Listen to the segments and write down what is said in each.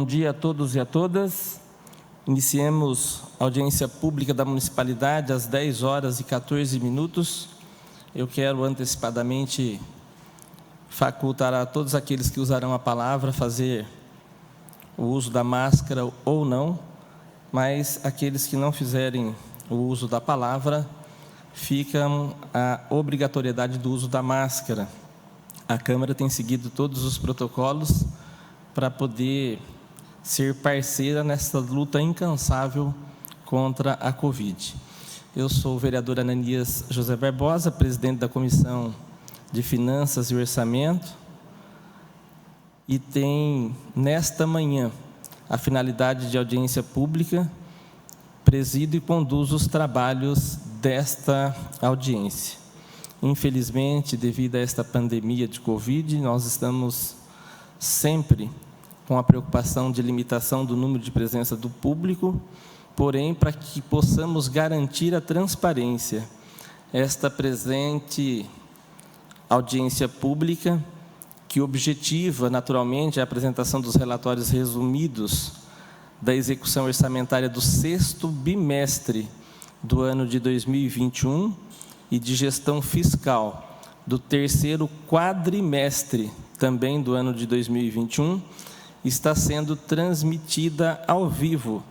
Bom dia a todos e a todas. Iniciemos a audiência pública da municipalidade às 10 horas e 14 minutos. Eu quero antecipadamente facultar a todos aqueles que usarão a palavra fazer o uso da máscara ou não, mas aqueles que não fizerem o uso da palavra, ficam a obrigatoriedade do uso da máscara. A Câmara tem seguido todos os protocolos para poder ser parceira nessa luta incansável contra a Covid. Eu sou o vereador Ananias José Barbosa, presidente da Comissão de Finanças e Orçamento, e tem, nesta manhã, a finalidade de audiência pública, presido e conduzo os trabalhos desta audiência. Infelizmente, devido a esta pandemia de Covid, nós estamos sempre com a preocupação de limitação do número de presença do público, porém, para que possamos garantir a transparência, esta presente audiência pública, que objetiva, naturalmente, a apresentação dos relatórios resumidos da execução orçamentária do 6º bimestre do ano de 2021 e de gestão fiscal do 3º quadrimestre, também do ano de 2021, está sendo transmitida ao vivo,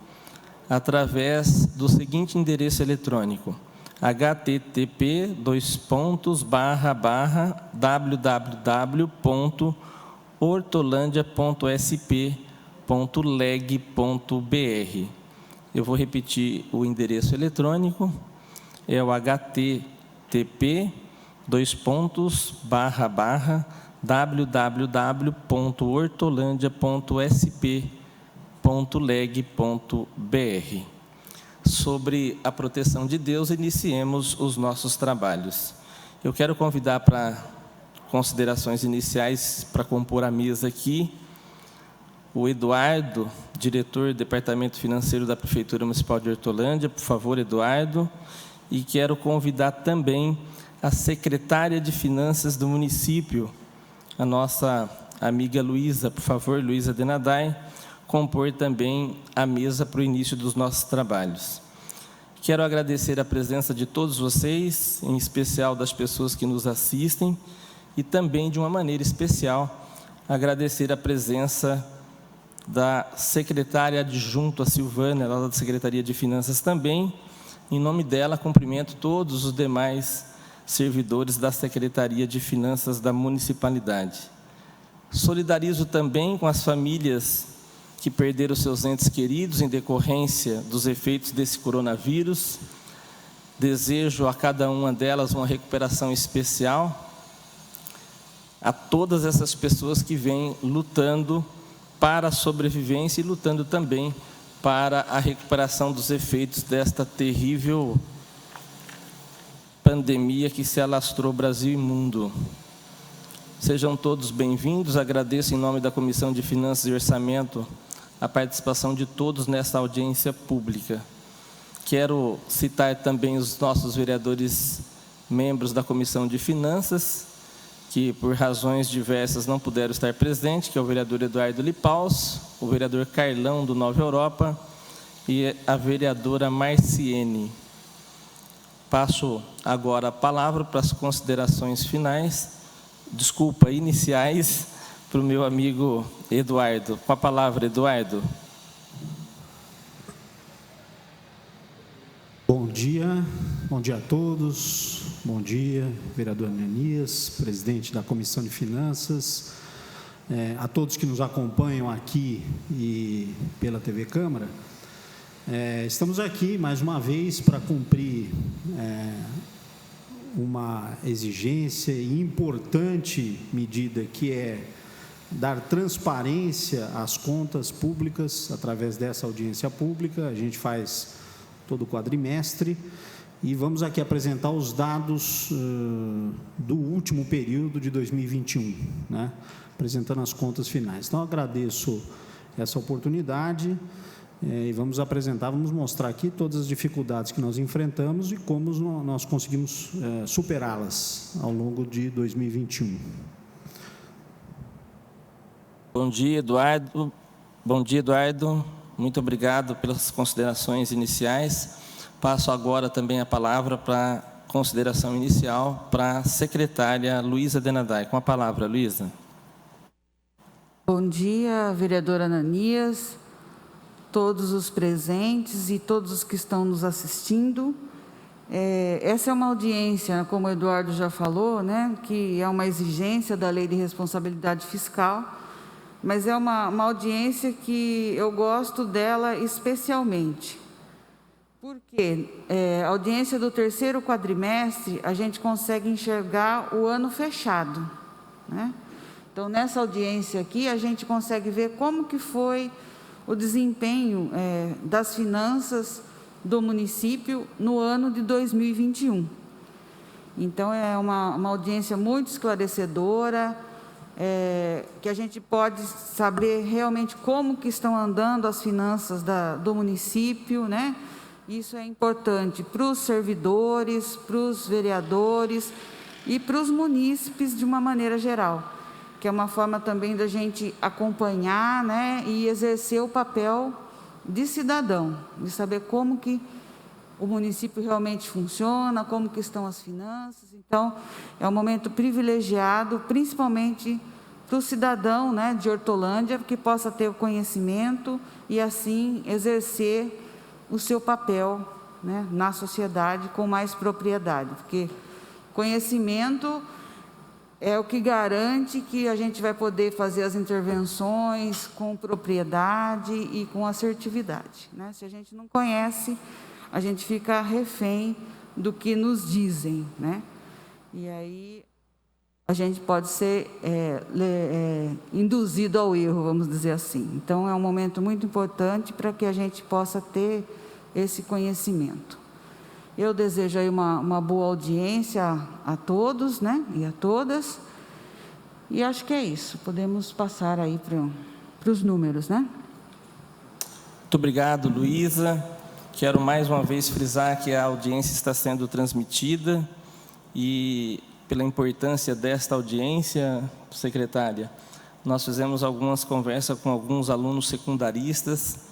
através do seguinte endereço eletrônico: http://www.hortolândia.sp.leg.br. Eu vou repetir o endereço eletrônico, é o http://www.hortolândia.sp.leg.br. Sobre a proteção de Deus, iniciemos os nossos trabalhos. Eu quero convidar para considerações iniciais, para compor a mesa aqui, o Eduardo, diretor do Departamento Financeiro da Prefeitura Municipal de Hortolândia. Por favor, Eduardo. E quero convidar também a secretária de Finanças do município, a nossa amiga Luísa. Por favor, Luísa Denadai, compor também a mesa para o início dos nossos trabalhos. Quero agradecer a presença de todos vocês, em especial das pessoas que nos assistem, e também, de uma maneira especial, agradecer a presença da secretária adjunta Silvana, ela da Secretaria de Finanças também. Em nome dela, cumprimento todos os demais servidores da Secretaria de Finanças da municipalidade. Solidarizo também com as famílias que perderam seus entes queridos em decorrência dos efeitos desse coronavírus. Desejo a cada uma delas uma recuperação especial. A todas essas pessoas que vêm lutando para a sobrevivência e lutando também para a recuperação dos efeitos desta terrível pandemia que se alastrou Brasil e mundo. Sejam todos bem-vindos. Agradeço em nome da Comissão de Finanças e Orçamento a participação de todos nessa audiência pública. Quero citar também os nossos vereadores, membros da Comissão de Finanças, que por razões diversas não puderam estar presentes, que é o vereador Eduardo Lipaus, o vereador Carlão do Nova Europa e a vereadora Marciene. Passo agora a palavra para as considerações iniciais, para o meu amigo Eduardo. Com a palavra, Eduardo. Bom dia a todos. Bom dia, vereador Ananias, presidente da Comissão de Finanças, a todos que nos acompanham aqui e pela TV Câmara. Estamos aqui mais uma vez para cumprir uma exigência e importante medida, que é dar transparência às contas públicas através dessa audiência pública. A gente faz todo quadrimestre e vamos aqui apresentar os dados do último período de 2021, né? Apresentando as contas finais. Então, agradeço essa oportunidade e vamos mostrar aqui todas as dificuldades que nós enfrentamos e como nós conseguimos superá-las ao longo de 2021. Bom dia, Eduardo. Bom dia, Eduardo. Muito obrigado pelas considerações iniciais. Passo agora também a palavra para consideração inicial para a secretária Luísa Denadai. Com a palavra, Luísa. Bom dia, vereadora Ananias, todos os presentes e todos os que estão nos assistindo. Essa é uma audiência, como o Eduardo já falou, né, que é uma exigência da Lei de Responsabilidade Fiscal, mas é uma audiência que eu gosto dela especialmente. Porque a audiência do terceiro quadrimestre, a gente consegue enxergar o ano fechado, né? Então, nessa audiência aqui, a gente consegue ver como que foi o desempenho das finanças do município no ano de 2021. Então, é uma audiência muito esclarecedora, que a gente pode saber realmente como que estão andando as finanças do município, né? Isso é importante para os servidores, para os vereadores e para os munícipes de uma maneira geral, que é uma forma também da gente acompanhar, né, e exercer o papel de cidadão, de saber como que o município realmente funciona, como que estão as finanças. Então, é um momento privilegiado, principalmente para o cidadão, né, de Hortolândia, que possa ter o conhecimento e, assim, exercer o seu papel, né, na sociedade com mais propriedade, porque conhecimento é o que garante que a gente vai poder fazer as intervenções com propriedade e com assertividade, né? Se a gente não conhece, a gente fica refém do que nos dizem, né? E aí a gente pode ser induzido ao erro, vamos dizer assim. Então, é um momento muito importante para que a gente possa ter esse conhecimento. Eu desejo aí uma boa audiência a todos, né, e a todas, e acho que é isso. Podemos passar aí para os números, né? Muito obrigado, Luísa. Quero mais uma vez frisar que a audiência está sendo transmitida e, pela importância desta audiência, secretária, nós fizemos algumas conversas com alguns alunos secundaristas,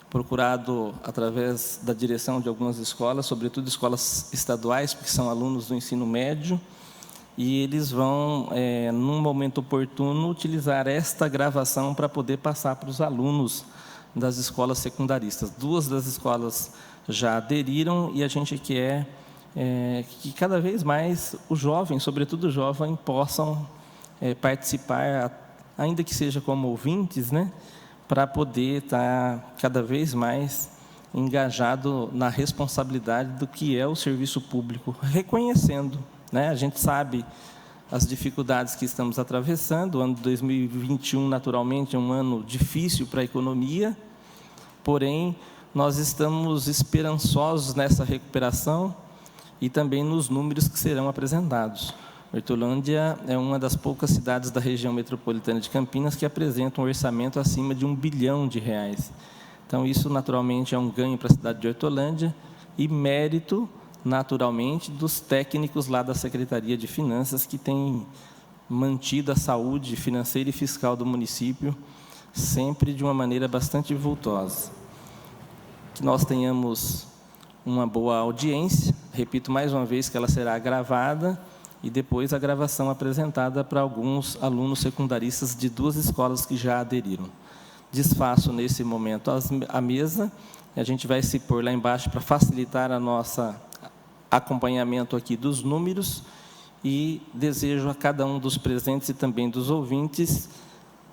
procurado através da direção de algumas escolas, sobretudo escolas estaduais, porque são alunos do ensino médio, e eles vão, num momento oportuno, utilizar esta gravação para poder passar para os alunos das escolas secundaristas. 2 das escolas já aderiram e a gente quer que cada vez mais os jovens, sobretudo os jovens, possam participar, ainda que seja como ouvintes, né, para poder estar cada vez mais engajado na responsabilidade do que é o serviço público, reconhecendo, né? A gente sabe as dificuldades que estamos atravessando. O ano de 2021, naturalmente, é um ano difícil para a economia, porém, nós estamos esperançosos nessa recuperação e também nos números que serão apresentados. Hortolândia é uma das poucas cidades da região metropolitana de Campinas que apresenta um orçamento acima de R$1 bilhão. Então, isso naturalmente é um ganho para a cidade de Hortolândia e mérito, naturalmente, dos técnicos lá da Secretaria de Finanças que têm mantido a saúde financeira e fiscal do município sempre de uma maneira bastante vultosa. Que nós tenhamos uma boa audiência, repito mais uma vez que ela será gravada, e depois a gravação apresentada para alguns alunos secundaristas de 2 escolas que já aderiram. Desfaço nesse momento a mesa, a gente vai se pôr lá embaixo para facilitar a nossa acompanhamento aqui dos números e desejo a cada um dos presentes e também dos ouvintes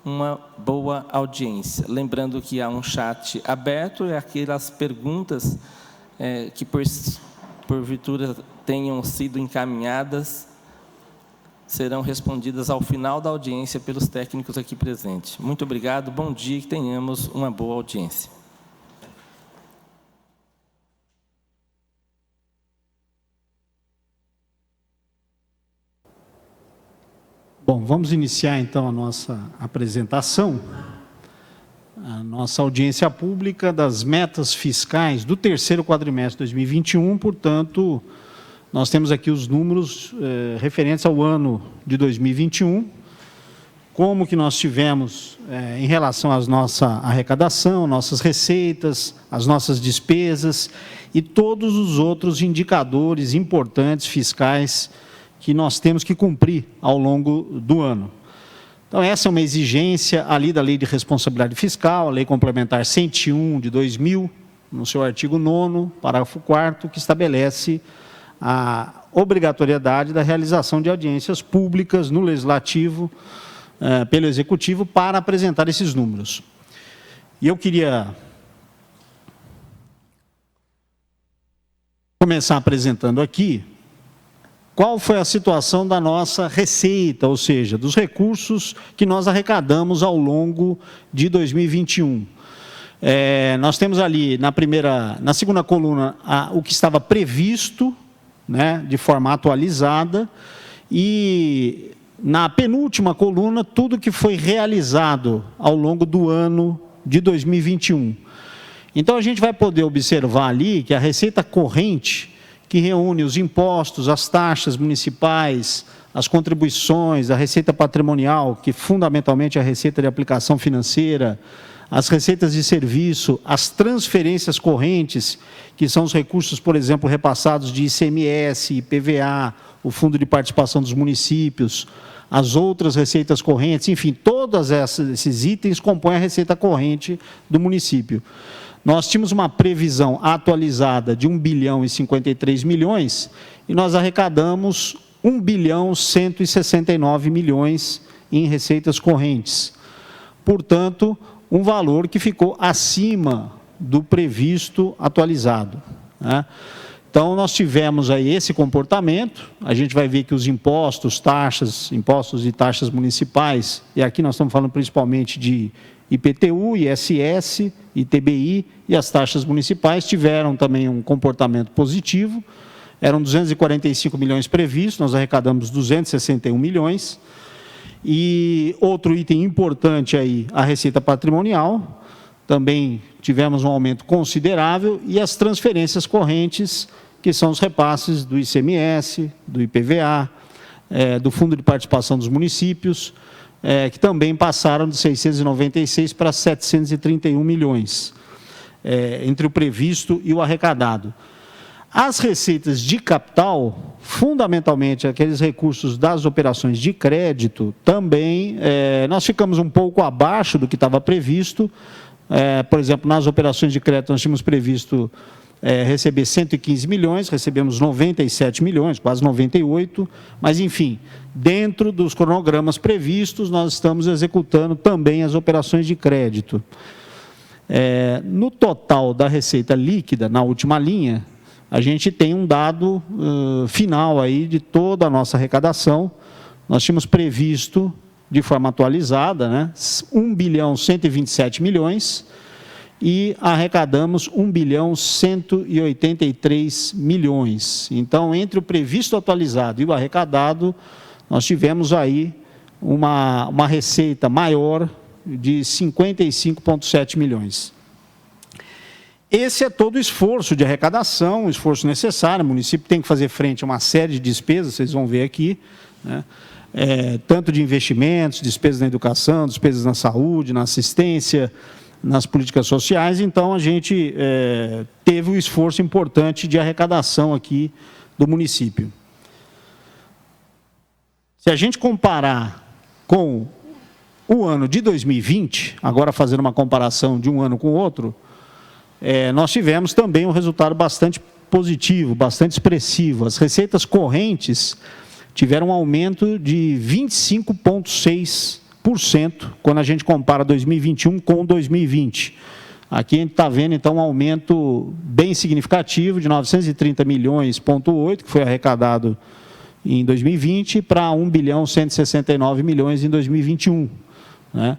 uma boa audiência. Lembrando que há um chat aberto e aquelas perguntas que porventura tenham sido encaminhadas serão respondidas ao final da audiência pelos técnicos aqui presentes. Muito obrigado, bom dia e que tenhamos uma boa audiência. Bom, vamos iniciar então a nossa apresentação, a nossa audiência pública das metas fiscais do terceiro quadrimestre de 2021, portanto, nós temos aqui os números referentes ao ano de 2021, como que nós tivemos em relação à nossa arrecadação, nossas receitas, as nossas despesas e todos os outros indicadores importantes fiscais que nós temos que cumprir ao longo do ano. Então, essa é uma exigência ali da Lei de Responsabilidade Fiscal, a Lei Complementar 101 de 2000, no seu artigo 9º, parágrafo 4º, que estabelece a obrigatoriedade da realização de audiências públicas no Legislativo, pelo Executivo, para apresentar esses números. E eu queria começar apresentando aqui qual foi a situação da nossa receita, ou seja, dos recursos que nós arrecadamos ao longo de 2021. Nós temos ali na segunda coluna o que estava previsto, né, de forma atualizada, e na penúltima coluna tudo que foi realizado ao longo do ano de 2021. Então a gente vai poder observar ali que a receita corrente, que reúne os impostos, as taxas municipais, as contribuições, a receita patrimonial, que fundamentalmente é a receita de aplicação financeira, as receitas de serviço, as transferências correntes, que são os recursos, por exemplo, repassados de ICMS, IPVA, o Fundo de Participação dos Municípios, as outras receitas correntes, enfim, todos esses itens compõem a receita corrente do município. Nós tínhamos uma previsão atualizada de 1 bilhão e 53 milhões e nós arrecadamos 1 bilhão 169 milhões em receitas correntes. Portanto, um valor que ficou acima do previsto atualizado, né? Então, nós tivemos aí esse comportamento, a gente vai ver que os impostos e taxas municipais, e aqui nós estamos falando principalmente de IPTU, ISS, ITBI e as taxas municipais tiveram também um comportamento positivo, eram 245 milhões previstos, nós arrecadamos 261 milhões, e outro item importante aí, a receita patrimonial, também tivemos um aumento considerável, e as transferências correntes, que são os repasses do ICMS, do IPVA, do Fundo de Participação dos Municípios, que também passaram de 696 para 731 milhões, entre o previsto e o arrecadado. As receitas de capital, fundamentalmente aqueles recursos das operações de crédito, também nós ficamos um pouco abaixo do que estava previsto. Por exemplo, nas operações de crédito nós tínhamos previsto receber 115 milhões, recebemos 97 milhões, quase 98, mas enfim, dentro dos cronogramas previstos, nós estamos executando também as operações de crédito. No total da receita líquida, na última linha, a gente tem um dado final aí de toda a nossa arrecadação. Nós tínhamos previsto, de forma atualizada, né, 1 bilhão 127 milhões, e arrecadamos 1 bilhão 183 milhões. Então, entre o previsto atualizado e o arrecadado, nós tivemos aí uma receita maior de 55,7 milhões. Esse é todo o esforço de arrecadação, o esforço necessário, o município tem que fazer frente a uma série de despesas, vocês vão ver aqui, né? Tanto de investimentos, despesas na educação, despesas na saúde, na assistência, nas políticas sociais. Então, a gente teve um esforço importante de arrecadação aqui do município. Se a gente comparar com o ano de 2020, agora fazendo uma comparação de um ano com o outro, nós tivemos também um resultado bastante positivo, bastante expressivo. As receitas correntes tiveram um aumento de 25,6%, quando a gente compara 2021 com 2020. Aqui a gente está vendo, então, um aumento bem significativo, de 930 milhões,8, que foi arrecadado em 2020, para 1 bilhão 169 milhões em 2021. Né?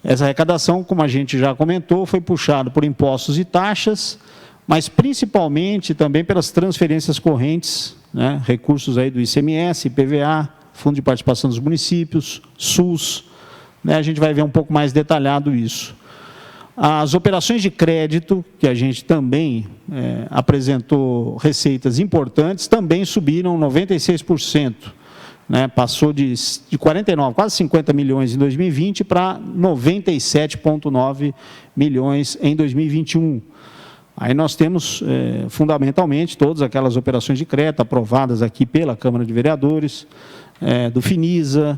Essa arrecadação, como a gente já comentou, foi puxada por impostos e taxas, mas principalmente também pelas transferências correntes, né? Recursos aí do ICMS, IPVA, Fundo de Participação dos Municípios, SUS, né? A gente vai ver um pouco mais detalhado isso. As operações de crédito, que a gente também apresentou receitas importantes, também subiram 96%, né, passou de 49, quase 50 milhões em 2020 para 97,9 milhões em 2021. Aí nós temos, fundamentalmente, todas aquelas operações de crédito aprovadas aqui pela Câmara de Vereadores, do Finisa,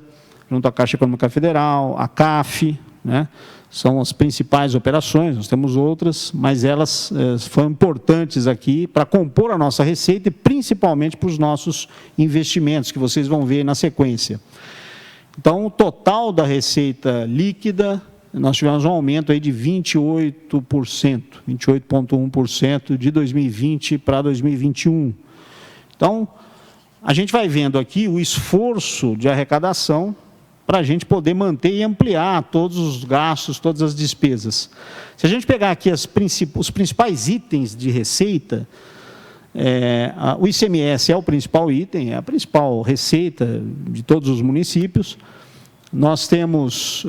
junto à Caixa Econômica Federal, a CAF, né? São as principais operações, nós temos outras, mas elas foram importantes aqui para compor a nossa receita e principalmente para os nossos investimentos, que vocês vão ver na sequência. Então, o total da receita líquida, nós tivemos um aumento aí de 28%, 28,1% de 2020 para 2021. Então, a gente vai vendo aqui o esforço de arrecadação para a gente poder manter e ampliar todos os gastos, todas as despesas. Se a gente pegar aqui os principais itens de receita, o ICMS é o principal item, é a principal receita de todos os municípios. Nós tínhamos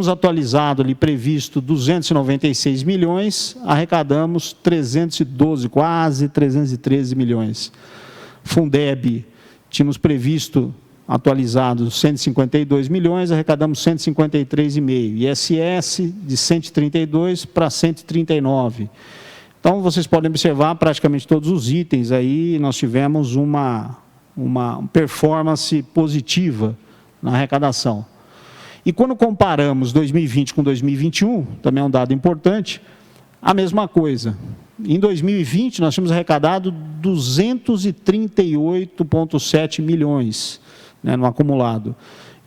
atualizado ali, previsto 296 milhões, arrecadamos 312, quase 313 milhões. Fundeb, tínhamos previsto atualizados 152 milhões, arrecadamos 153,5. ISS de 132 para 139. Então, vocês podem observar praticamente todos os itens aí, nós tivemos uma performance positiva na arrecadação. E quando comparamos 2020 com 2021, também é um dado importante, a mesma coisa. Em 2020, nós tínhamos arrecadado 238,7 milhões, né, no acumulado.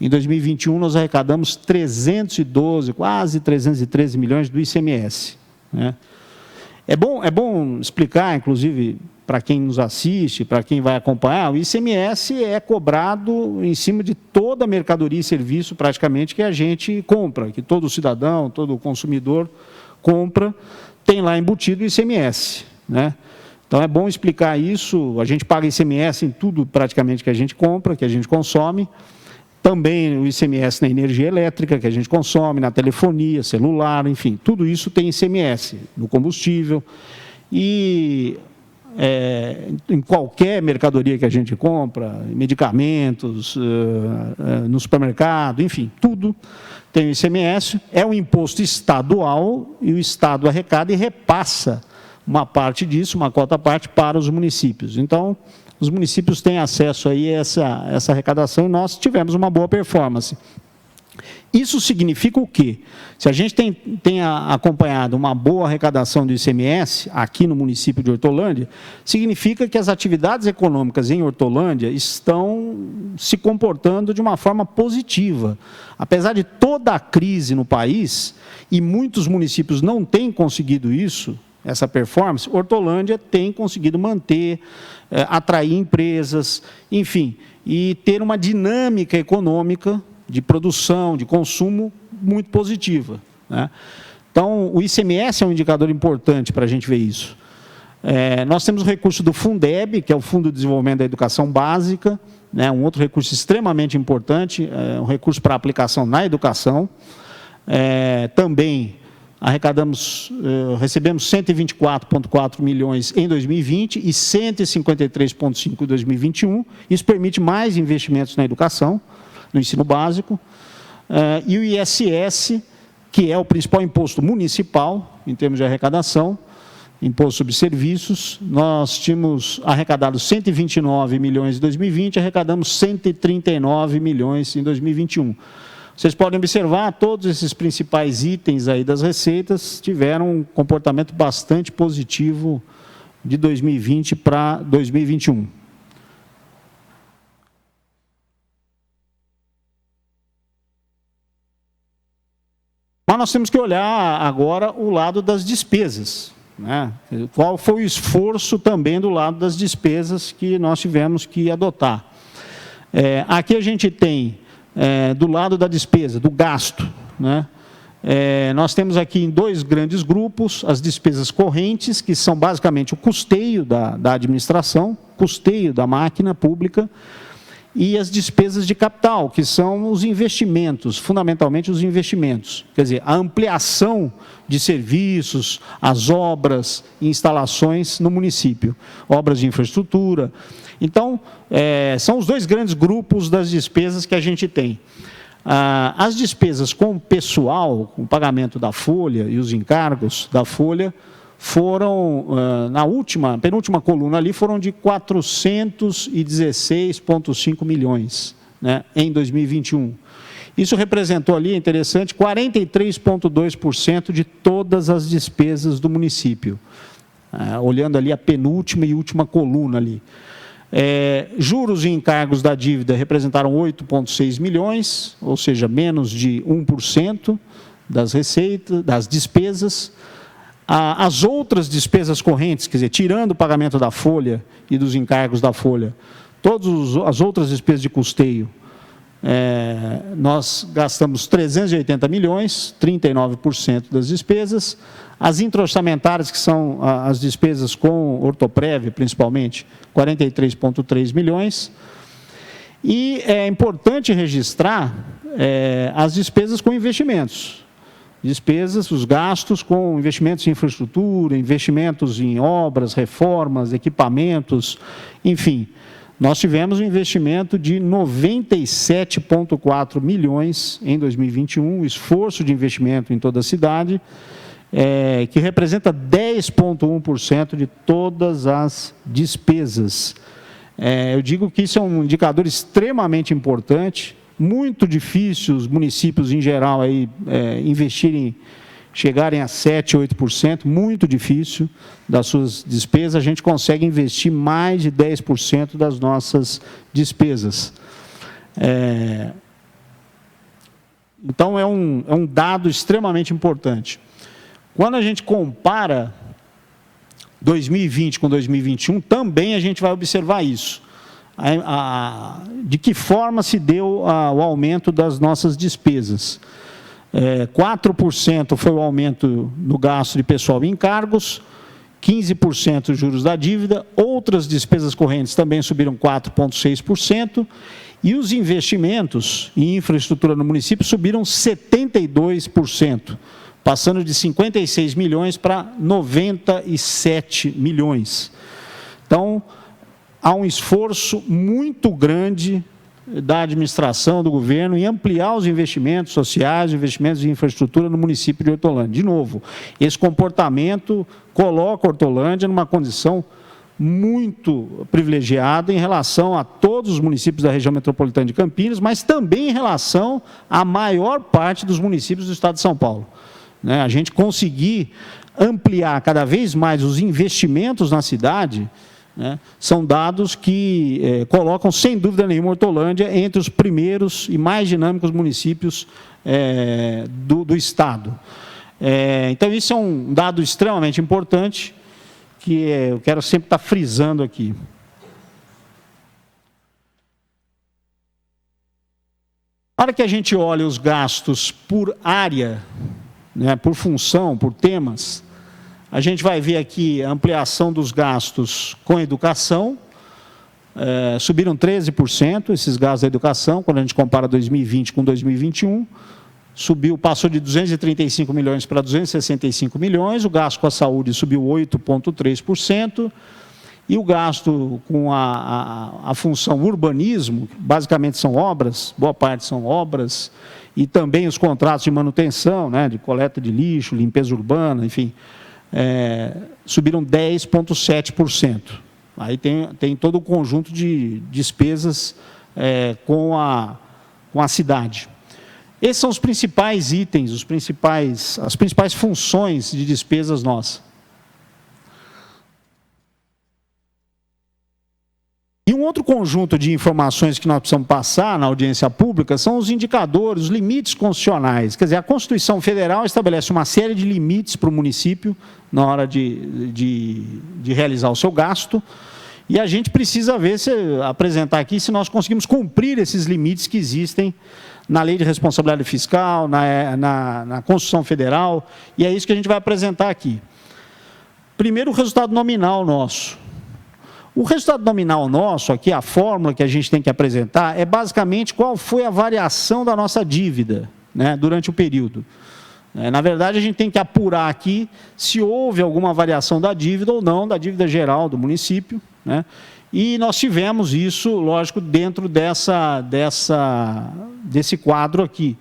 Em 2021, nós arrecadamos 312, quase 313 milhões do ICMS. Né? É bom explicar, inclusive, para quem nos assiste, para quem vai acompanhar, o ICMS é cobrado em cima de toda a mercadoria e serviço, praticamente, que a gente compra, que todo cidadão, todo consumidor compra, tem lá embutido o ICMS, né? Então, é bom explicar isso, a gente paga ICMS em tudo praticamente que a gente compra, que a gente consome, também o ICMS na energia elétrica que a gente consome, na telefonia, celular, enfim, tudo isso tem ICMS, no combustível, e em qualquer mercadoria que a gente compra, medicamentos, no supermercado, enfim, tudo tem o ICMS, é um imposto estadual e o Estado arrecada e repassa uma parte disso, uma cota parte para os municípios. Então, os municípios têm acesso aí a essa arrecadação e nós tivemos uma boa performance. Isso significa o quê? Se a gente tem acompanhado uma boa arrecadação do ICMS aqui no município de Hortolândia, significa que as atividades econômicas em Hortolândia estão se comportando de uma forma positiva. Apesar de toda a crise no país, e muitos municípios não têm conseguido isso, essa performance, Hortolândia tem conseguido manter, atrair empresas, enfim, e ter uma dinâmica econômica de produção, de consumo, muito positiva, né? Então, o ICMS é um indicador importante para a gente ver isso. Nós temos o recurso do Fundeb, que é o Fundo de Desenvolvimento da Educação Básica, né? Um outro recurso extremamente importante, um recurso para aplicação na educação. Também recebemos 124,4 milhões em 2020 e 153,5 em 2021. Isso permite mais investimentos na educação, no ensino básico. E o ISS, que é o principal imposto municipal, em termos de arrecadação, imposto sobre serviços, nós tínhamos arrecadado 129 milhões em 2020, arrecadamos 139 milhões em 2021. Vocês podem observar, todos esses principais itens aí das receitas tiveram um comportamento bastante positivo de 2020 para 2021. Mas nós temos que olhar agora o lado das despesas, né? Qual foi o esforço também do lado das despesas que nós tivemos que adotar. Aqui a gente tem, do lado da despesa, do gasto, né? Nós temos aqui em dois grandes grupos, as despesas correntes, que são basicamente o custeio da administração, custeio da máquina pública, e as despesas de capital, que são os investimentos, fundamentalmente os investimentos. Quer dizer, a ampliação de serviços, as obras e instalações no município. Obras de infraestrutura, Então, são os dois grandes grupos das despesas que a gente tem. As despesas com pessoal, com o pagamento da folha e os encargos da folha, foram, na penúltima coluna ali, foram de 416,5 milhões, né, em 2021. Isso representou ali, é interessante, 43,2% de todas as despesas do município. Olhando ali a penúltima e última coluna ali. Juros e encargos da dívida representaram 8,6 milhões, ou seja, menos de 1% das receitas, das despesas. As outras despesas correntes, quer dizer, tirando o pagamento da folha e dos encargos da folha, todas as outras despesas de custeio, nós gastamos 380 milhões, 39% das despesas. As intra-orçamentárias, que são as despesas com ortoprévia, principalmente, 43,3 milhões. E é importante registrar as despesas com investimentos. Despesas, os gastos com investimentos em infraestrutura, investimentos em obras, reformas, equipamentos, enfim. Nós tivemos um investimento de 97,4 milhões em 2021, um esforço de investimento em toda a cidade, que representa 10,1% de todas as despesas. Eu digo que isso é um indicador extremamente importante, muito difícil os municípios em geral aí, investirem, chegarem a 7%, 8%, muito difícil das suas despesas. A gente consegue investir mais de 10% das nossas despesas. Então, é um dado extremamente importante. Quando a gente compara 2020 com 2021, também a gente vai observar isso. De que forma se deu o aumento das nossas despesas. 4% foi o aumento no gasto de pessoal e encargos, 15% os juros da dívida, outras despesas correntes também subiram 4,6%, e os investimentos em infraestrutura no município subiram 72%, passando de 56 milhões para 97 milhões. Então, há um esforço muito grande da administração, do governo, em ampliar os investimentos sociais, investimentos em infraestrutura no município de Hortolândia. De novo, esse comportamento coloca Hortolândia numa condição muito privilegiada em relação a todos os municípios da região metropolitana de Campinas, mas também em relação à maior parte dos municípios do estado de São Paulo. A gente conseguir ampliar cada vez mais os investimentos na cidade, são dados que colocam, sem dúvida nenhuma, Hortolândia entre os primeiros e mais dinâmicos municípios do estado. Então, isso é um dado extremamente importante, que eu quero sempre estar frisando aqui. Na hora que a gente olha os gastos por área, por função, por temas, a gente vai ver aqui a ampliação dos gastos com educação, subiram 13% esses gastos da educação, quando a gente compara 2020 com 2021, passou de 235 milhões para 265 milhões, o gasto com a saúde subiu 8,3%, e o gasto com a função urbanismo, basicamente são obras, boa parte são obras, e também os contratos de manutenção, de coleta de lixo, limpeza urbana, enfim, subiram 10,7%. Aí tem todo o conjunto de despesas com a cidade. Esses são os principais itens, as principais funções de despesas nossas. E um outro conjunto de informações que nós precisamos passar na audiência pública são os indicadores, os limites constitucionais. Quer dizer, a Constituição Federal estabelece uma série de limites para o município na hora de realizar o seu gasto, e a gente precisa apresentar aqui se nós conseguimos cumprir esses limites que existem na Lei de Responsabilidade Fiscal, na Constituição Federal, e é isso que a gente vai apresentar aqui. Primeiro, o resultado nominal nosso. O resultado nominal nosso, aqui a fórmula que a gente tem que apresentar, é basicamente qual foi a variação da nossa dívida durante o período. Na verdade, a gente tem que apurar aqui se houve alguma variação da dívida ou não, da dívida geral do município, né? E nós tivemos isso, lógico, dentro desse quadro aqui.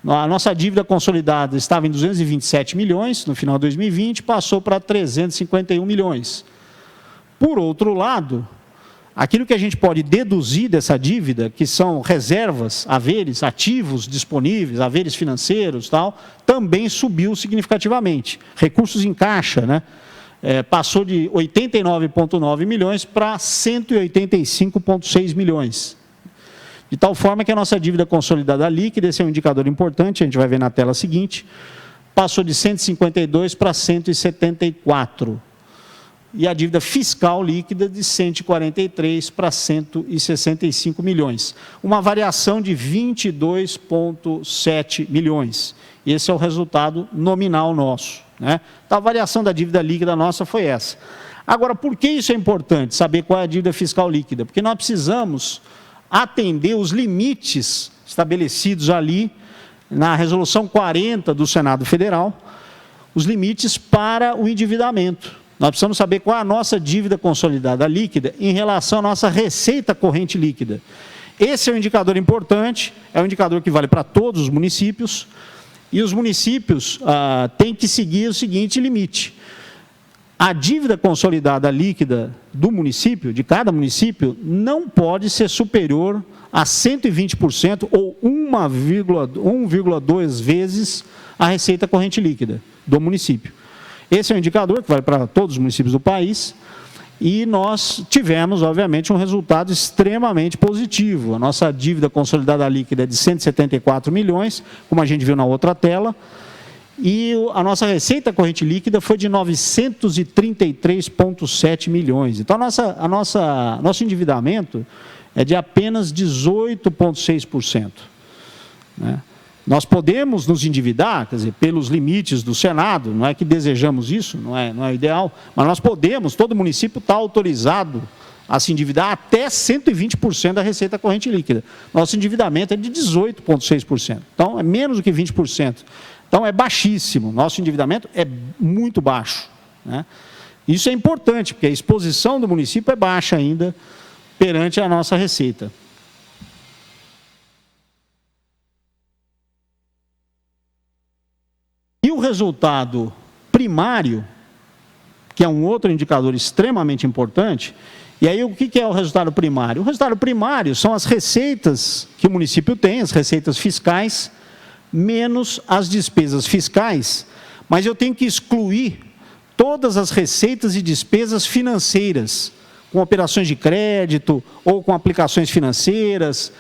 A nossa dívida consolidada estava em 227 milhões no final de 2020, passou para 351 milhões. Por outro lado, aquilo que a gente pode deduzir dessa dívida, que são reservas, haveres, ativos disponíveis, haveres financeiros, tal, também subiu significativamente. Recursos em caixa, né? Passou de 89,9 milhões para 185,6 milhões. De tal forma que a nossa dívida consolidada líquida, esse é um indicador importante, a gente vai ver na tela seguinte, passou de 152 para 174. E a dívida fiscal líquida de 143 para 165 milhões. Uma variação de 22,7 milhões. Esse é o resultado nominal nosso, né? Então, a variação da dívida líquida nossa foi essa. Agora, por que isso é importante, saber qual é a dívida fiscal líquida? Porque nós precisamos atender os limites estabelecidos ali na Resolução 40 do Senado Federal, os limites para o endividamento. Nós precisamos saber qual é a nossa dívida consolidada líquida em relação à nossa receita corrente líquida. Esse é um indicador importante, é um indicador que vale para todos os municípios, e os municípios têm que seguir o seguinte limite. A dívida consolidada líquida do município, de cada município, não pode ser superior a 120% ou 1,2 vezes a receita corrente líquida do município. Esse é um indicador que vale para todos os municípios do país, e nós tivemos, obviamente, um resultado extremamente positivo. A nossa dívida consolidada líquida é de 174 milhões, como a gente viu na outra tela, e a nossa receita corrente líquida foi de 933,7 milhões. Então, nosso endividamento é de apenas 18,6%. Né? Nós podemos nos endividar, quer dizer, pelos limites do Senado, não é que desejamos isso, não é ideal, mas nós podemos, todo município está autorizado a se endividar até 120% da receita corrente líquida. Nosso endividamento é de 18,6%, então é menos do que 20%. Então, é baixíssimo, nosso endividamento é muito baixo, né? Isso é importante, porque a exposição do município é baixa ainda perante a nossa receita. E o resultado primário, que é um outro indicador extremamente importante, e aí o que é o resultado primário? O resultado primário são as receitas que o município tem, as receitas fiscais, menos as despesas fiscais, mas eu tenho que excluir todas as receitas e despesas financeiras, com operações de crédito ou com aplicações financeiras,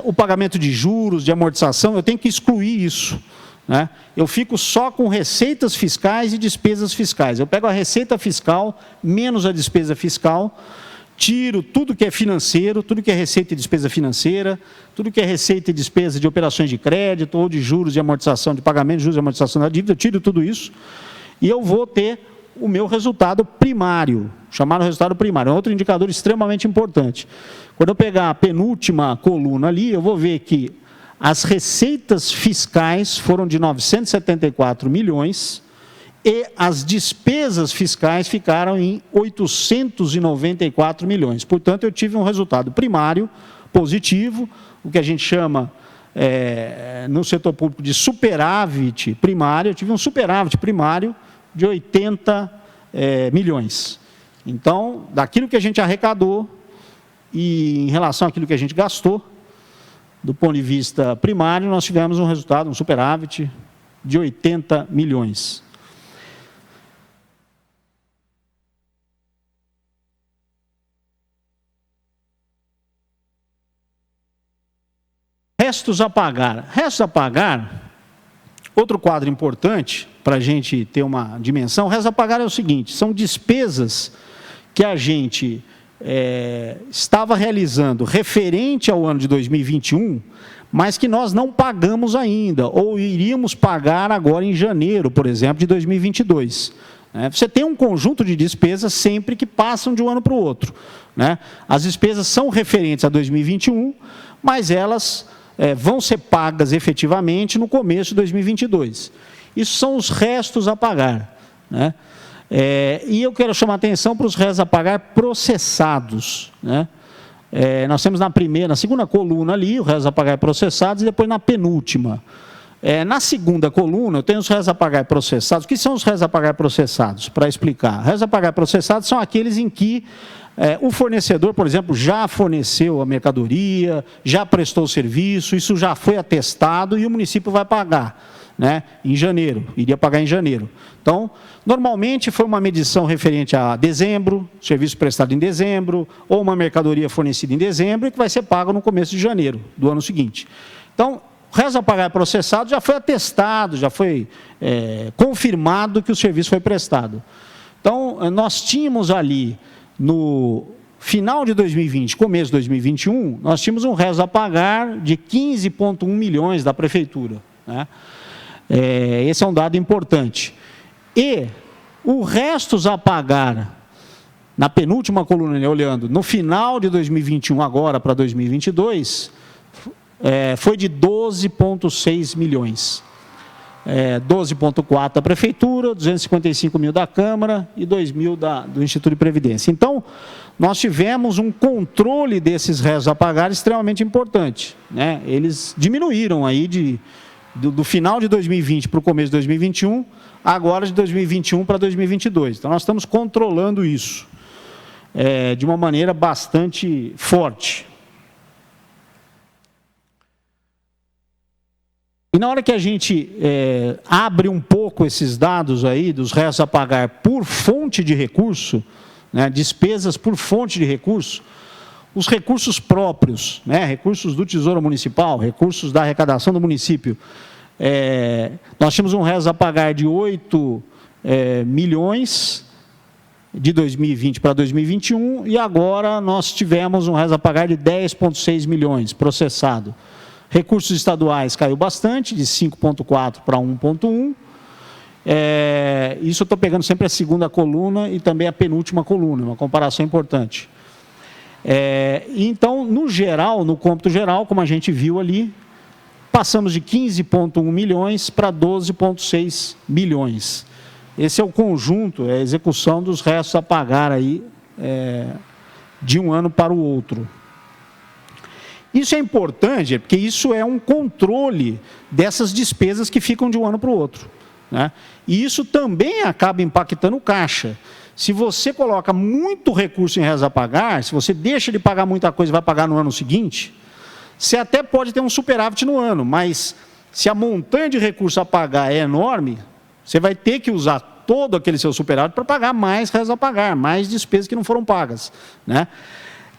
o pagamento de juros, de amortização, eu tenho que excluir isso, né? Eu fico só com receitas fiscais e despesas fiscais. Eu pego a receita fiscal menos a despesa fiscal, tiro tudo que é financeiro, tudo que é receita e despesa financeira, tudo que é receita e despesa de operações de crédito ou de juros de amortização, de pagamento de juros de amortização da dívida, eu tiro tudo isso e eu vou ter o meu resultado primário, chamado resultado primário, é outro indicador extremamente importante. Quando eu pegar a penúltima coluna ali, eu vou ver que as receitas fiscais foram de 974 milhões, e as despesas fiscais ficaram em 894 milhões. Portanto, eu tive um resultado primário positivo, o que a gente chama no setor público de superávit primário. Eu tive um superávit primário de 80 milhões. Então, daquilo que a gente arrecadou e em relação àquilo que a gente gastou, do ponto de vista primário, nós tivemos um resultado, um superávit de 80 milhões. Restos a pagar. Restos a pagar, outro quadro importante para a gente ter uma dimensão, restos a pagar é o seguinte, são despesas que a gente estava realizando referente ao ano de 2021, mas que nós não pagamos ainda, ou iríamos pagar agora em janeiro, por exemplo, de 2022. Você tem um conjunto de despesas sempre que passam de um ano para o outro, né? As despesas são referentes a 2021, mas elas vão ser pagas efetivamente no começo de 2022. Isso são os restos a pagar, né? E eu quero chamar a atenção para os réis a pagar processados, né? Nós temos na segunda coluna ali, os réis a pagar processados, e depois na penúltima. Na segunda coluna, eu tenho os réis a pagar processados. O que são os réis a pagar processados? Para explicar. Réis a pagar processados são aqueles em que o fornecedor, por exemplo, já forneceu a mercadoria, já prestou o serviço, isso já foi atestado e o município vai pagar, né, em janeiro, iria pagar em janeiro. Então, normalmente foi uma medição referente a dezembro, serviço prestado em dezembro, ou uma mercadoria fornecida em dezembro e que vai ser pago no começo de janeiro do ano seguinte. Então, o réis a pagar processado já foi atestado, já foi confirmado que o serviço foi prestado. Então, nós tínhamos ali, no final de 2020, começo de 2021, nós tínhamos um réis a pagar de 15,1 milhões da Prefeitura, né? Esse é um dado importante. E o restos a pagar, na penúltima coluna, olhando, no final de 2021, agora para 2022, foi de 12,6 milhões. 12,4 da Prefeitura, 255 mil da Câmara e 2 mil do Instituto de Previdência. Então, nós tivemos um controle desses réus a pagar extremamente importante, né? Eles diminuíram aí do final de 2020 para o começo de 2021, agora de 2021 para 2022. Então, nós estamos controlando isso de uma maneira bastante forte. E na hora que a gente abre um pouco esses dados aí, dos réus a pagar por fonte de recurso, né, despesas por fonte de recurso, os recursos próprios, né, recursos do Tesouro Municipal, recursos da arrecadação do município, nós tínhamos um réus a pagar de 8 milhões de 2020 para 2021, e agora nós tivemos um réus a pagar de 10,6 milhões processado. Recursos estaduais caiu bastante, de 5,4 para 1,1. Isso eu estou pegando sempre a segunda coluna e também a penúltima coluna, uma comparação importante. Então, no geral, no cômputo geral, como a gente viu ali, passamos de 15,1 milhões para 12,6 milhões. Esse é o conjunto, a execução dos restos a pagar aí, de um ano para o outro. Isso é importante, porque isso é um controle dessas despesas que ficam de um ano para o outro, né? E isso também acaba impactando o caixa. Se você coloca muito recurso em réus a pagar, se você deixa de pagar muita coisa e vai pagar no ano seguinte, você até pode ter um superávit no ano, mas se a montanha de recurso a pagar é enorme, você vai ter que usar todo aquele seu superávit para pagar mais réus a pagar, mais despesas que não foram pagas, né?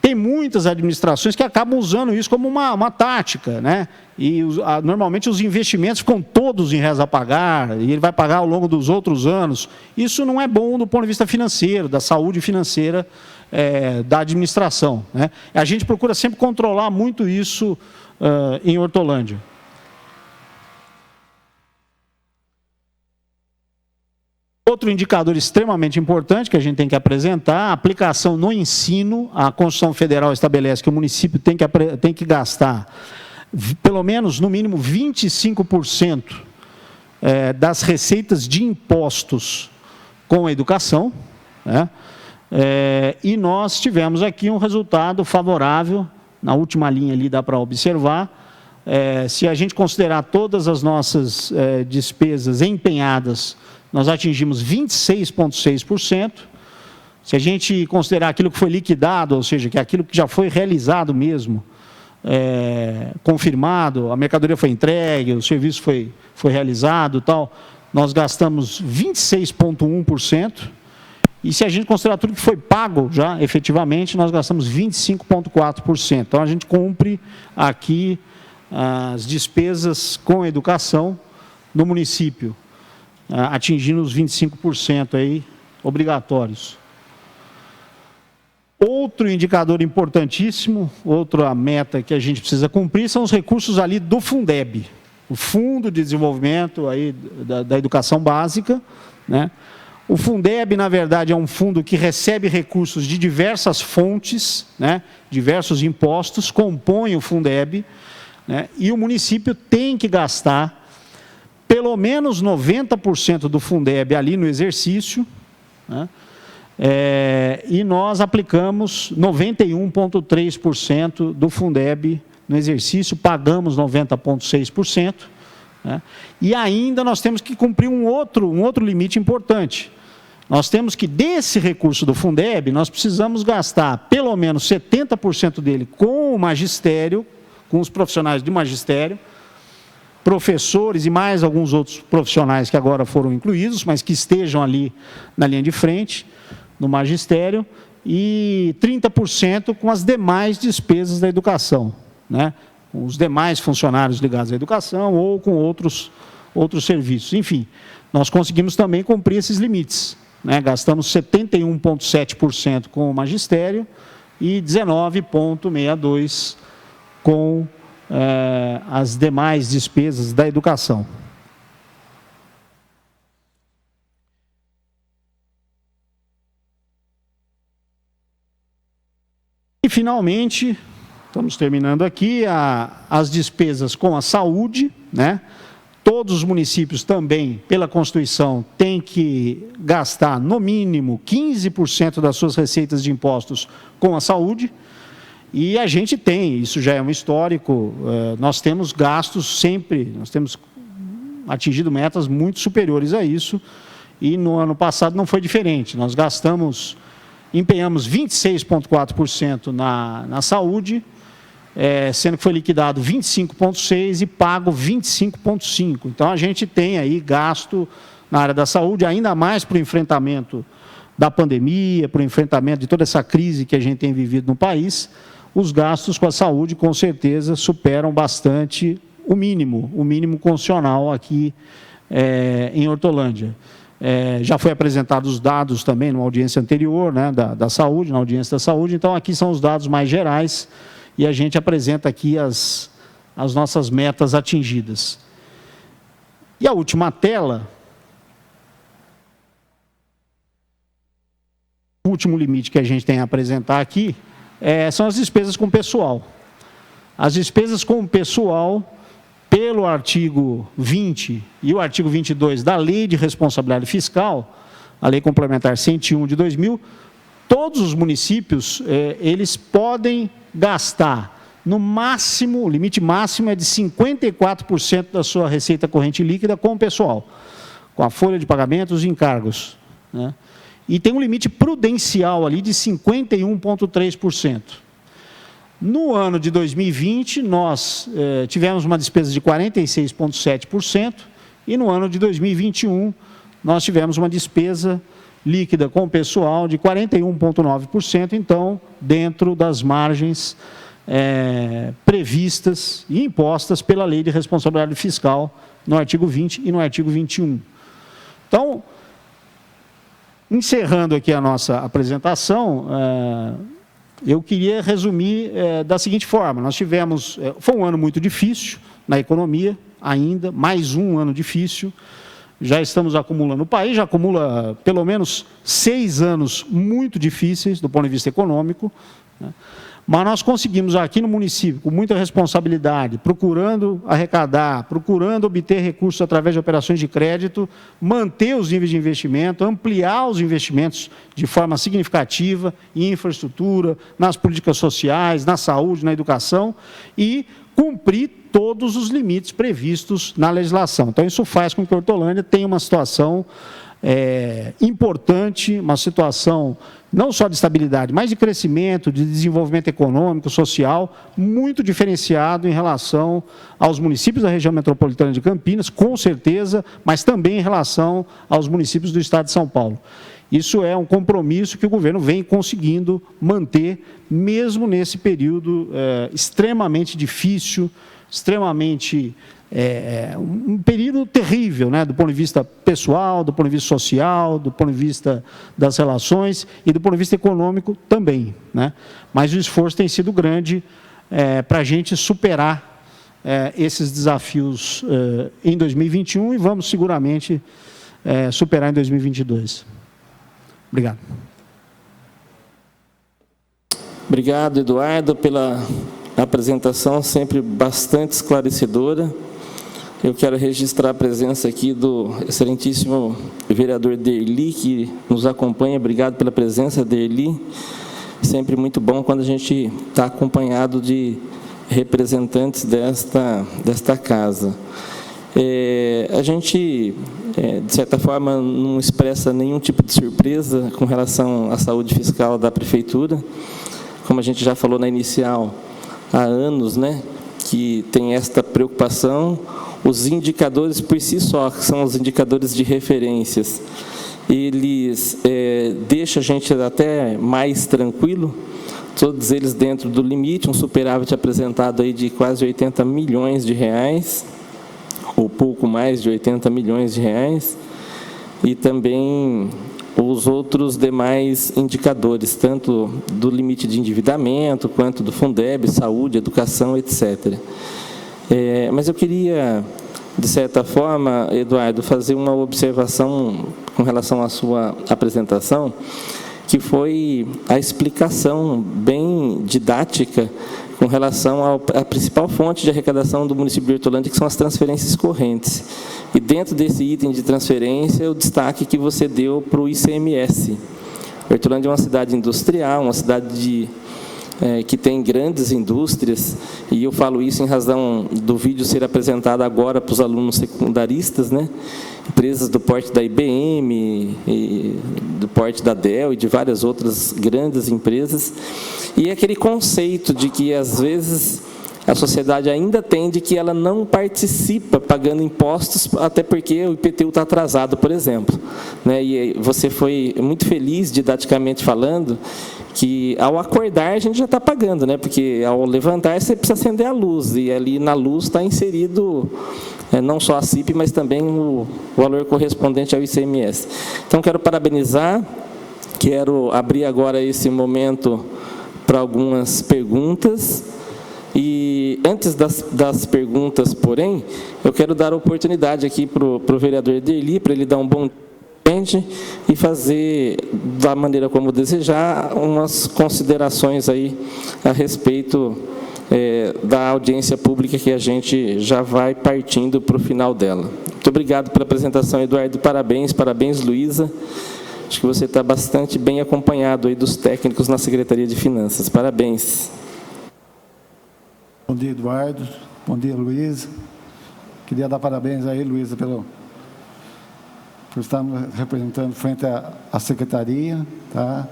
Tem muitas administrações que acabam usando isso como uma tática, né? E normalmente os investimentos ficam todos em réus a pagar, e ele vai pagar ao longo dos outros anos. Isso não é bom do ponto de vista financeiro, da saúde financeira da administração, né? A gente procura sempre controlar muito isso em Hortolândia. Outro indicador extremamente importante que a gente tem que apresentar, a aplicação no ensino. A Constituição Federal estabelece que o município tem que gastar, pelo menos, no mínimo, 25% das receitas de impostos com a educação, né? E nós tivemos aqui um resultado favorável, na última linha ali dá para observar. Se a gente considerar todas as nossas despesas empenhadas, nós atingimos 26,6%. Se a gente considerar aquilo que foi liquidado, ou seja, que é aquilo que já foi realizado mesmo, confirmado, a mercadoria foi entregue, o serviço foi realizado, tal, nós gastamos 26,1%. E se a gente considerar tudo que foi pago já, efetivamente, nós gastamos 25,4%. Então, a gente cumpre aqui as despesas com a educação no município, atingindo os 25% aí, obrigatórios. Outro indicador importantíssimo, outra meta que a gente precisa cumprir, são os recursos ali do Fundeb, o Fundo de Desenvolvimento aí da Educação Básica, né? O Fundeb, na verdade, é um fundo que recebe recursos de diversas fontes, né? Diversos impostos, compõem o Fundeb, né? E o município tem que gastar pelo menos 90% do Fundeb ali no exercício, né? E nós aplicamos 91,3% do Fundeb no exercício, pagamos 90,6%, né? E ainda nós temos que cumprir um outro limite importante. Nós temos que, desse recurso do Fundeb, nós precisamos gastar pelo menos 70% dele com o magistério, com os profissionais de magistério, professores e mais alguns outros profissionais que agora foram incluídos, mas que estejam ali na linha de frente, no magistério, e 30% com as demais despesas da educação, né? Com os demais funcionários ligados à educação ou com outros serviços. Enfim, nós conseguimos também cumprir esses limites, né? Gastamos 71,7% com o magistério e 19,62% com as demais despesas da educação. E, finalmente, estamos terminando aqui, as despesas com a saúde, né? Todos os municípios também, pela Constituição, têm que gastar, no mínimo, 15% das suas receitas de impostos com a saúde. E a gente tem, isso já é um histórico, nós temos gastos sempre, nós temos atingido metas muito superiores a isso, e no ano passado não foi diferente. Nós empenhamos 26,4% na saúde, sendo que foi liquidado 25,6% e pago 25,5%. Então, a gente tem aí gasto na área da saúde, ainda mais para o enfrentamento da pandemia, para o enfrentamento de toda essa crise que a gente tem vivido no país. Os gastos com a saúde, com certeza, superam bastante o mínimo constitucional aqui em Hortolândia. Já foi apresentado os dados também numa audiência anterior, né, da saúde, na audiência da saúde. Então, aqui são os dados mais gerais e a gente apresenta aqui as nossas metas atingidas. E a última tela, o último limite que a gente tem a apresentar aqui, são as despesas com pessoal. As despesas com pessoal, pelo artigo 20 e o artigo 22 da Lei de Responsabilidade Fiscal, a Lei Complementar 101 de 2000, todos os municípios, eles podem gastar, no máximo, o limite máximo é de 54% da sua receita corrente líquida com o pessoal, com a folha de pagamentos e encargos, né? E tem um limite prudencial ali de 51,3%. No ano de 2020, nós tivemos uma despesa de 46,7%, e no ano de 2021, nós tivemos uma despesa líquida com o pessoal de 41,9%, então, dentro das margens previstas e impostas pela Lei de Responsabilidade Fiscal, no artigo 20 e no artigo 21. Então, encerrando aqui a nossa apresentação, eu queria resumir da seguinte forma: nós tivemos, foi um ano muito difícil na economia, ainda, mais um ano difícil, já estamos acumulando, o país já acumula pelo menos 6 anos muito difíceis do ponto de vista econômico, né? Mas nós conseguimos aqui no município, com muita responsabilidade, procurando arrecadar, procurando obter recursos através de operações de crédito, manter os níveis de investimento, ampliar os investimentos de forma significativa em infraestrutura, nas políticas sociais, na saúde, na educação, e cumprir todos os limites previstos na legislação. Então, isso faz com que a Hortolândia tenha uma situação importante, uma situação não só de estabilidade, mas de crescimento, de desenvolvimento econômico, social, muito diferenciado em relação aos municípios da região metropolitana de Campinas, com certeza, mas também em relação aos municípios do estado de São Paulo. Isso é um compromisso que o governo vem conseguindo manter, mesmo nesse período extremamente difícil, extremamente um período terrível, né, do ponto de vista pessoal, do ponto de vista social, do ponto de vista das relações e do ponto de vista econômico também, né? Mas o esforço tem sido grande para a gente superar esses desafios em 2021 e vamos seguramente superar em 2022. Obrigado. Obrigado, Eduardo, pela apresentação sempre bastante esclarecedora. Eu quero registrar a presença aqui do excelentíssimo vereador Derli, que nos acompanha. Obrigado pela presença, Derli. Sempre muito bom quando a gente está acompanhado de representantes desta casa. A gente, de certa forma, não expressa nenhum tipo de surpresa com relação à saúde fiscal da Prefeitura. Como a gente já falou na inicial, há anos, né, que tem esta preocupação. Os indicadores por si só, que são os indicadores de referências, eles deixam a gente até mais tranquilo, todos eles dentro do limite, um superávit apresentado aí de quase 80 milhões de reais, ou pouco mais de 80 milhões de reais, e também os outros demais indicadores, tanto do limite de endividamento, quanto do Fundeb, saúde, educação, etc. Mas eu queria, de certa forma, Eduardo, fazer uma observação com relação à sua apresentação, que foi a explicação bem didática com relação à principal fonte de arrecadação do município de Hortolândia, que são as transferências correntes. E dentro desse item de transferência, o destaque que você deu para o ICMS. Hortolândia é uma cidade industrial, uma cidade que tem grandes indústrias, e eu falo isso em razão do vídeo ser apresentado agora para os alunos secundaristas, né? Empresas do porte da IBM, do porte da Dell e de várias outras grandes empresas, e aquele conceito de que, às vezes, a sociedade ainda tem de que ela não participa pagando impostos, até porque o IPTU está atrasado, por exemplo. E você foi muito feliz, didaticamente falando, que ao acordar a gente já está pagando, porque ao levantar você precisa acender a luz, e ali na luz está inserido não só a CIP, mas também o valor correspondente ao ICMS. Então, quero parabenizar, quero abrir agora esse momento para algumas perguntas. E antes das perguntas, porém, eu quero dar a oportunidade aqui para o vereador Derli, para ele dar um bom dia e fazer, da maneira como desejar, umas considerações aí a respeito da audiência pública, que a gente já vai partindo para o final dela. Muito obrigado pela apresentação, Eduardo. Parabéns, Luísa. Acho que você está bastante bem acompanhado aí dos técnicos na Secretaria de Finanças. Parabéns. Bom dia, Eduardo. Bom dia, Luísa. Queria dar parabéns aí, Luísa, por estar nos representando frente à Secretaria. Tá?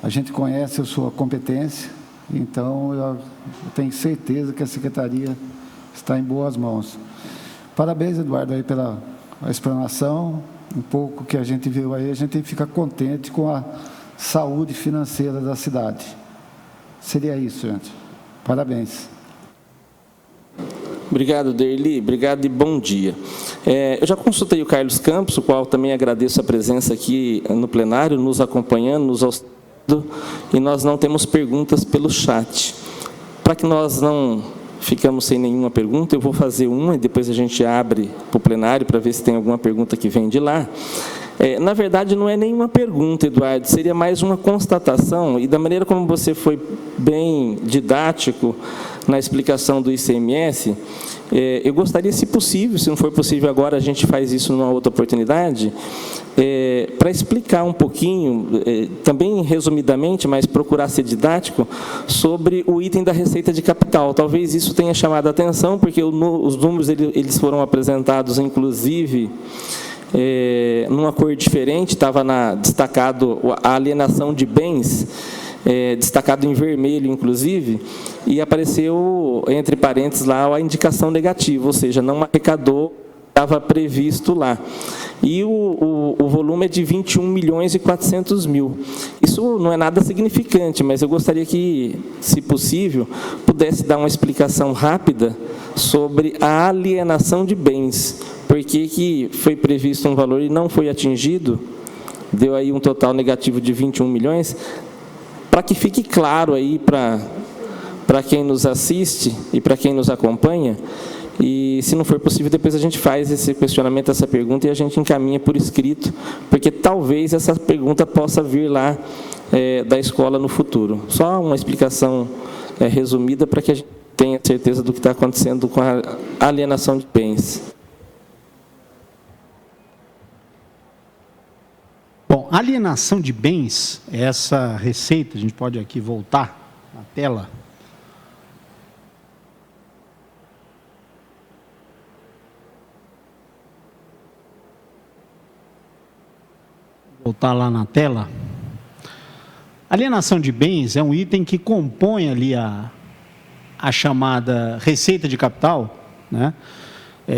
A gente conhece a sua competência, então eu tenho certeza que a Secretaria está em boas mãos. Parabéns, Eduardo, aí pela explanação. Um pouco que a gente viu aí, a gente fica contente com a saúde financeira da cidade. Seria isso, gente. Parabéns. Obrigado, Derli. Obrigado e bom dia. Eu já consultei o Carlos Campos, o qual também agradeço a presença aqui no plenário, nos acompanhando, nos auxiliando, e nós não temos perguntas pelo chat. Para que nós não ficamos sem nenhuma pergunta, eu vou fazer uma e depois a gente abre para o plenário para ver se tem alguma pergunta que vem de lá. Na verdade, não é nenhuma pergunta, Eduardo, seria mais uma constatação, e da maneira como você foi bem didático na explicação do ICMS, eu gostaria, se possível, se não for possível agora, a gente faz isso numa outra oportunidade, para explicar um pouquinho, também resumidamente, mas procurar ser didático, sobre o item da receita de capital. Talvez isso tenha chamado a atenção, porque os números eles foram apresentados, inclusive, numa cor diferente, estava destacado a alienação de bens, destacado em vermelho, inclusive, e apareceu, entre parênteses, lá a indicação negativa, ou seja, não arrecadou, estava previsto lá. E o volume é de 21.400.000. Isso não é nada significante, mas eu gostaria que, se possível, pudesse dar uma explicação rápida sobre a alienação de bens. Por que foi previsto um valor e não foi atingido? Deu aí um total negativo de 21 milhões. Para que fique claro aí para quem nos assiste e para quem nos acompanha, e se não for possível, depois a gente faz esse questionamento, essa pergunta, e a gente encaminha por escrito, porque talvez essa pergunta possa vir lá da escola no futuro. Só uma explicação resumida para que a gente tenha certeza do que está acontecendo com a alienação de bens. Bom, alienação de bens, essa receita, a gente pode aqui voltar na tela. Voltar lá na tela. Alienação de bens é um item que compõe ali a chamada receita de capital, né?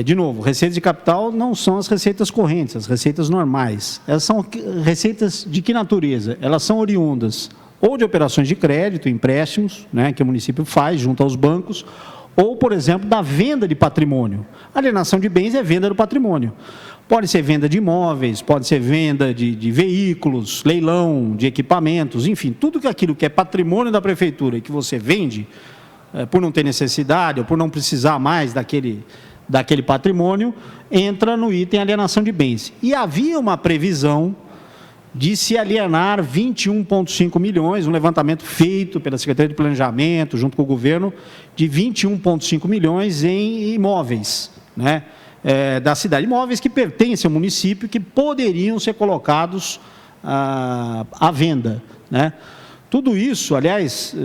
De novo, receitas de capital não são as receitas correntes, as receitas normais. Elas são receitas de que natureza? Elas são oriundas ou de operações de crédito, empréstimos, né, que o município faz junto aos bancos, ou, por exemplo, da venda de patrimônio. Alienação de bens é venda do patrimônio. Pode ser venda de imóveis, pode ser venda de veículos, leilão de equipamentos, enfim, tudo aquilo que é patrimônio da prefeitura e que você vende, por não ter necessidade ou por não precisar mais daquele patrimônio, entra no item alienação de bens. E havia uma previsão de se alienar 21,5 milhões, um levantamento feito pela Secretaria de Planejamento, junto com o governo, de 21,5 milhões em imóveis, né, da cidade. Imóveis que pertencem ao município, que poderiam ser colocados à venda, né? Tudo isso, aliás,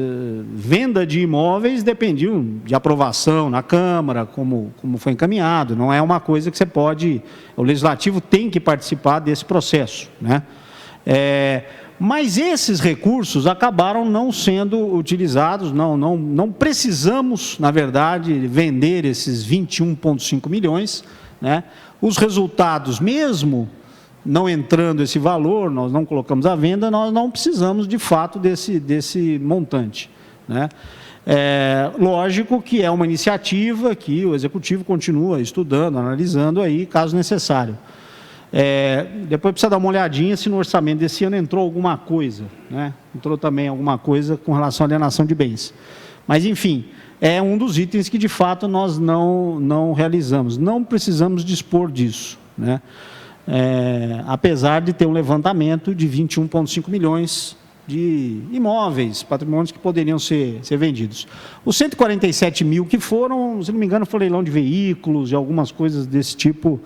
venda de imóveis dependiam de aprovação na Câmara, como foi encaminhado, não é uma coisa que você pode... O Legislativo tem que participar desse processo, né? Mas esses recursos acabaram não sendo utilizados, não precisamos, na verdade, vender esses 21,5 milhões, né? Os resultados, mesmo não entrando esse valor, nós não colocamos à venda, nós não precisamos, de fato, desse montante, né? Lógico que é uma iniciativa que o Executivo continua estudando, analisando aí, caso necessário. Depois precisa dar uma olhadinha se no orçamento desse ano entrou alguma coisa, né? Entrou também alguma coisa com relação à alienação de bens. Mas, enfim, é um dos itens que, de fato, nós não realizamos. Não precisamos dispor disso, né? Apesar de ter um levantamento de 21,5 milhões de imóveis, patrimônios que poderiam ser vendidos. Os 147 mil que foram, se não me engano, foi leilão de veículos e algumas coisas desse tipo,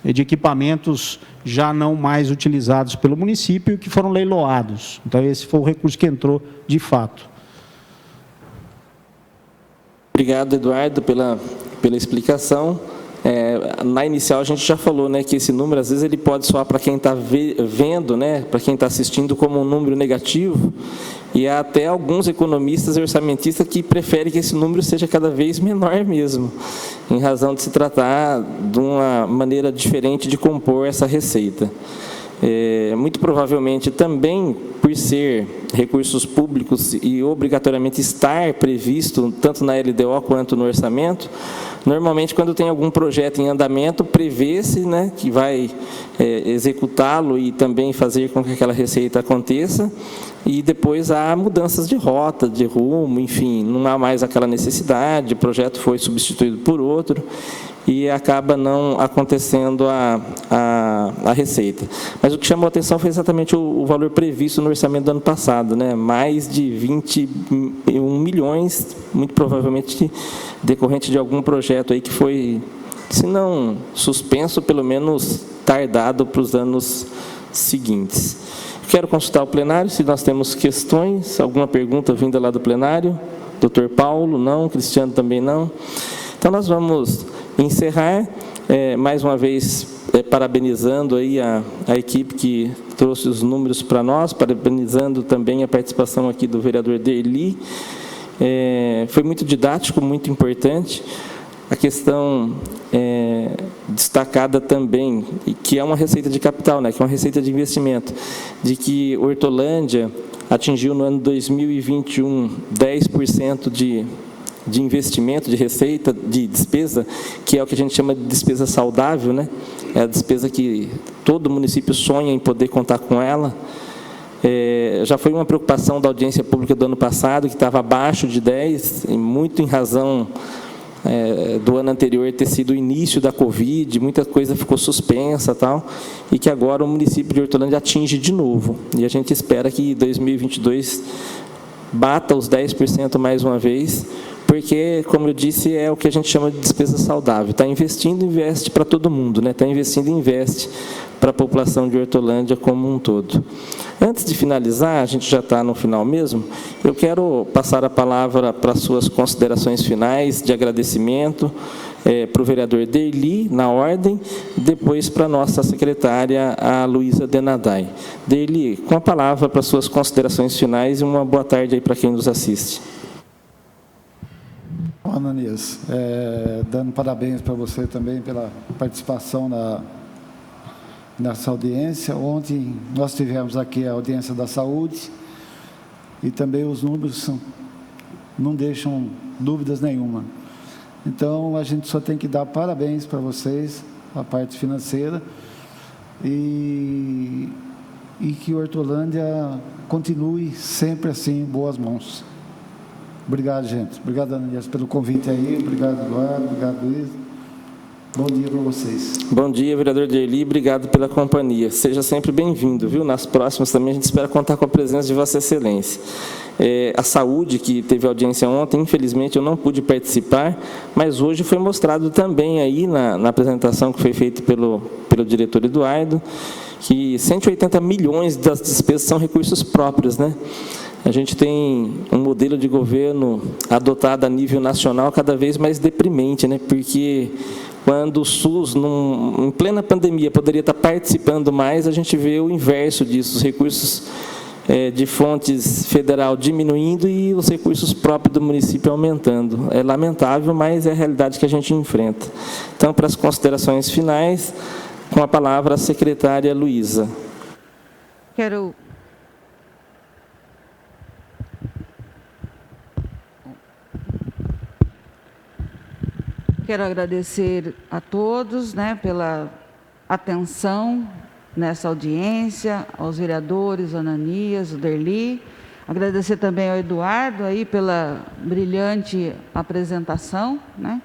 de equipamentos já não mais utilizados pelo município, que foram leiloados. Então, esse foi o recurso que entrou de fato. Obrigado, Eduardo, pela explicação. Na inicial a gente já falou, né, que esse número às vezes ele pode soar para quem está vendo, né, para quem está assistindo, como um número negativo, e há até alguns economistas e orçamentistas que preferem que esse número seja cada vez menor mesmo, em razão de se tratar de uma maneira diferente de compor essa receita. Muito provavelmente também por ser recursos públicos e obrigatoriamente estar previsto tanto na LDO quanto no orçamento, normalmente quando tem algum projeto em andamento, prevê-se, né, que vai executá-lo e também fazer com que aquela receita aconteça, e depois há mudanças de rota, de rumo, enfim, não há mais aquela necessidade, o projeto foi substituído por outro, e acaba não acontecendo a receita. Mas o que chamou a atenção foi exatamente o valor previsto no orçamento do ano passado, né? Mais de 21 milhões, muito provavelmente decorrente de algum projeto aí que foi, se não suspenso, pelo menos tardado para os anos seguintes. Quero consultar o plenário, se nós temos questões, alguma pergunta vinda lá do plenário. Doutor Paulo, não. Cristiano, também não. Então, nós vamos encerrar, mais uma vez, parabenizando aí a equipe que trouxe os números para nós, parabenizando também a participação aqui do vereador Derli. Foi muito didático, muito importante. A questão destacada também, que é uma receita de capital, né, que é uma receita de investimento, de que Hortolândia atingiu no ano 2021 10% de investimento, de receita, de despesa, que é o que a gente chama de despesa saudável, né? É a despesa que todo município sonha em poder contar com ela. Já foi uma preocupação da audiência pública do ano passado, que estava abaixo de 10, muito em razão do ano anterior ter sido o início da Covid, muita coisa ficou suspensa, tal, e que agora o município de Hortolândia atinge de novo. E a gente espera que 2022 bata os 10% mais uma vez, porque, como eu disse, é o que a gente chama de despesa saudável. Está investindo, investe para todo mundo, né? Está investindo, investe para a população de Hortolândia como um todo. Antes de finalizar, a gente já está no final mesmo, eu quero passar a palavra para suas considerações finais de agradecimento, para o vereador Derli, na ordem, depois para a nossa secretária, a Luísa Denadai. Derli, com a palavra para suas considerações finais e uma boa tarde aí para quem nos assiste. Ananias, dando parabéns para você também pela participação nessa audiência. Ontem nós tivemos aqui a audiência da saúde e também os números não deixam dúvidas nenhuma. Então, a gente só tem que dar parabéns para vocês, a parte financeira, e que Hortolândia continue sempre assim, em boas mãos. Obrigado, gente. Obrigado, Ananias, pelo convite aí. Obrigado, Eduardo. Obrigado, Luiz. Bom dia para vocês. Bom dia, vereador Derli. Obrigado pela companhia. Seja sempre bem-vindo, viu? Nas próximas também a gente espera contar com a presença de Vossa Excelência. A saúde, que teve audiência ontem, infelizmente eu não pude participar, mas hoje foi mostrado também aí na apresentação que foi feita pelo diretor Eduardo, que 180 milhões das despesas são recursos próprios, né? A gente tem um modelo de governo adotado a nível nacional cada vez mais deprimente, né? Porque quando o SUS, em plena pandemia, poderia estar participando mais, a gente vê o inverso disso, os recursos de fontes federal diminuindo e os recursos próprios do município aumentando. É lamentável, mas é a realidade que a gente enfrenta. Então, para as considerações finais, com a palavra a secretária Luísa. Quero agradecer a todos, né, pela atenção nessa audiência, aos vereadores, o Ananias, o Derli. Agradecer também ao Eduardo aí pela brilhante apresentação, né?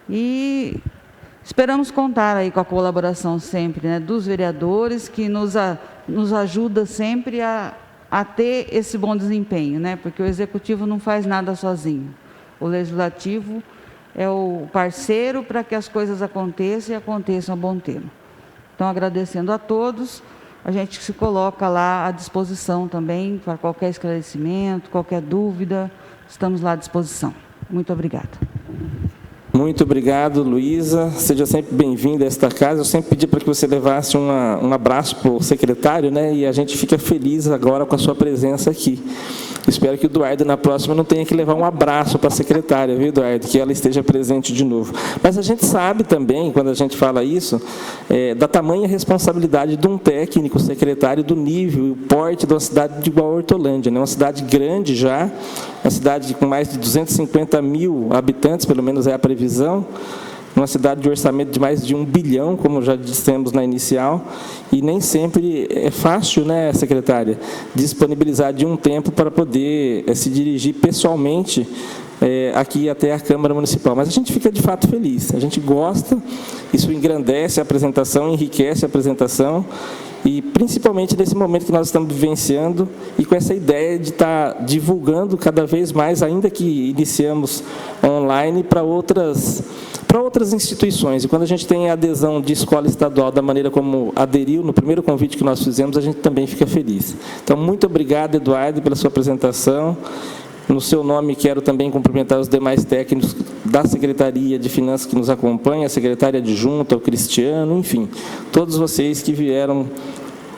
E esperamos contar aí com a colaboração sempre, né, dos vereadores, que nos ajuda sempre a ter esse bom desempenho, né? Porque o executivo não faz nada sozinho. O legislativo é o parceiro para que as coisas aconteçam e aconteçam a bom termo. Então, agradecendo a todos, a gente se coloca lá à disposição também para qualquer esclarecimento, qualquer dúvida, estamos lá à disposição. Muito obrigada. Muito obrigado, Luísa. Seja sempre bem-vinda a esta casa. Eu sempre pedi para que você levasse um abraço para o secretário, né? E a gente fica feliz agora com a sua presença aqui. Espero que o Eduardo, na próxima, não tenha que levar um abraço para a secretária, viu, Eduardo? Que ela esteja presente de novo. Mas a gente sabe também, quando a gente fala isso, da tamanha responsabilidade de um técnico secretário do nível e o porte de uma cidade de igual a Hortolândia, né? Uma cidade grande já, uma cidade com mais de 250 mil habitantes, pelo menos é a previsão, uma cidade de orçamento de mais de 1 bilhão, como já dissemos na inicial, e nem sempre é fácil, né, secretária, disponibilizar de um tempo para poder se dirigir pessoalmente aqui até a Câmara Municipal. Mas a gente fica de fato feliz, a gente gosta, isso engrandece a apresentação, enriquece a apresentação, e principalmente nesse momento que nós estamos vivenciando e com essa ideia de estar divulgando cada vez mais, ainda que iniciamos online, para outras instituições. E quando a gente tem a adesão de escola estadual da maneira como aderiu no primeiro convite que nós fizemos, a gente também fica feliz. Então, muito obrigado, Eduardo, pela sua apresentação. No seu nome, quero também cumprimentar os demais técnicos da Secretaria de Finanças que nos acompanham, a secretária adjunta, o Cristiano, enfim, todos vocês que vieram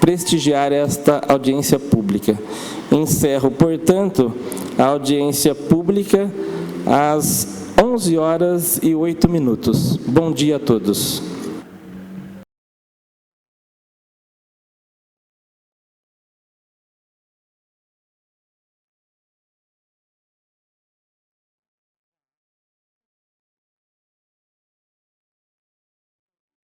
prestigiar esta audiência pública. Encerro, portanto, a audiência pública às 11h08. Bom dia a todos.